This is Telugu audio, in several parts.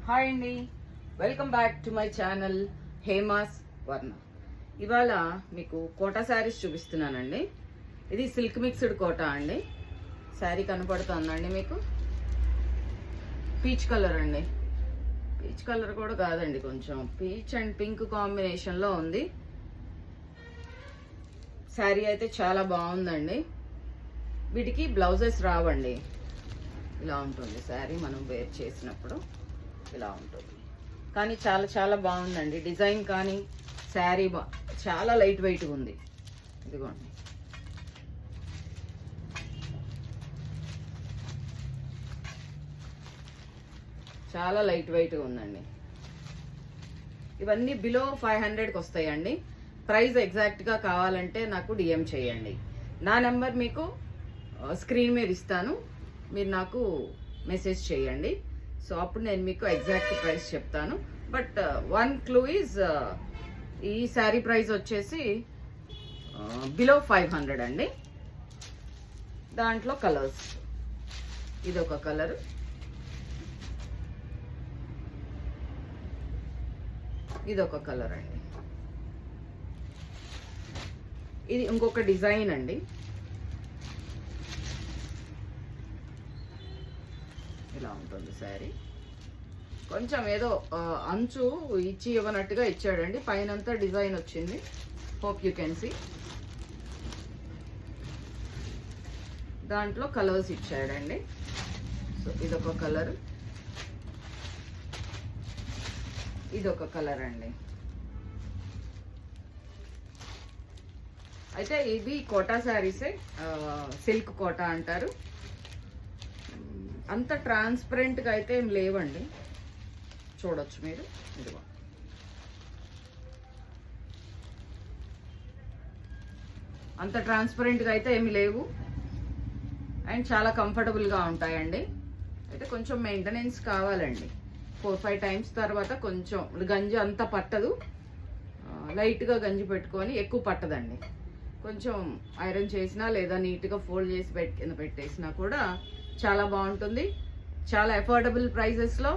హాయ్ అండి, welcome back to my channel Hema's వర్ణ. ఇవాళ మీకు కోటా శారీస్ చూపిస్తున్నానండి. ఇది సిల్క్ మిక్స్డ్ కోటా అండి. శారీ కనపడుతుందండి మీకు. పీచ్ కలర్ అండి. పీచ్ కలర్ కూడా కాదండి, కొంచెం పీచ్ అండ్ పింక్ కాంబినేషన్లో ఉంది. శారీ అయితే చాలా బాగుందండి. వీటికి బ్లౌజెస్ రావండి. ఇలా ఉంటుంది శారీ, మనం వేర్ చేసినప్పుడు ఇలా ఉంటుంది. కానీ చాలా చాలా బాగుందండి. డిజైన్ కానీ శారీ చాలా లైట్ వెయిట్ ఉంది. ఇదిగోండి, చాలా లైట్ వెయిట్ ఉందండి. ఇవన్నీ బిలో 500కి వస్తాయండి. ప్రైస్ ఎగ్జాక్ట్గా కావాలంటే నాకు డిఎం చేయండి. నా నెంబర్ మీకు స్క్రీన్ మీద ఇస్తాను, మీరు నాకు మెసేజ్ చేయండి. సో అప్పుడు నేను మీకు ఎగ్జాక్ట్ ప్రైస్ చెప్తాను. బట్ వన్ క్లూ ఈజ్, ఈ శారీ ప్రైస్ వచ్చేసి బిలో 500 అండి. దాంట్లో కలర్స్, ఇదొక కలర్, ఇదొక కలర్ అండి. ఇది ఇంకొక డిజైన్ అండి. ఇలా ఉంటుంది శారీ. కొంచెం ఏదో అంచు ఇచ్చి ఇవ్వనట్టుగా ఇచ్చాడండి. పైనంతా డిజైన్ వచ్చింది. Hope you can see. దాంట్లో కలర్స్ ఇచ్చాడండి. సో ఇదొక కలర్, ఇదొక కలర్ అండి. అయితే ఇవి కోటా శారీసే, సిల్క్ కోటా అంటారు. అంత ట్రాన్స్పరెంట్గా అయితే ఏం లేవండి, చూడొచ్చు మీరు. ఇదిగో అంత ట్రాన్స్పరెంట్గా అయితే ఏమి లేవు, అండ్ చాలా కంఫర్టబుల్గా ఉంటాయండి. అయితే కొంచెం మెయింటెనెన్స్ కావాలండి. 4-5 టైమ్స్ తర్వాత కొంచెం గంజి అంత పట్టదు, లైట్గా గంజి పెట్టుకొని, ఎక్కువ పట్టదండి. కొంచెం ఐరన్ చేసినా లేదా నీట్గా ఫోల్డ్ చేసి పెట్టేసినా కూడా చాలా బాగుంటుంది. చాలా అఫోర్డబుల్ ప్రైజెస్లో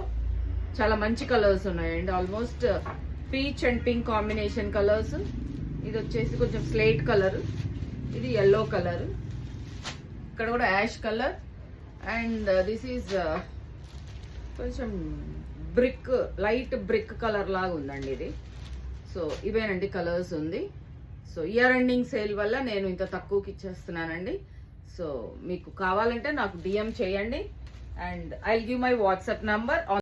చాలా మంచి కలర్స్ ఉన్నాయండి. Almost peach and pink combination colours. ఇది వచ్చేసి కొంచెం స్లేట్ కలర్, ఇది ఎల్లో కలర్, ఇక్కడ కూడా ash colour, and this is కొంచెం బ్రిక్, లైట్ బ్రిక్ కలర్ లాగా ఉందండి ఇది. సో ఇవేనండి కలర్స్ ఉంది. సో ఇయర్ ఎండింగ్ సేల్ వల్ల నేను ఇంత తక్కువకి ఇచ్చేస్తున్నానండి. సో మీకు కావాలంటే నాకు డిఎం చేయండి, and I will give my WhatsApp number.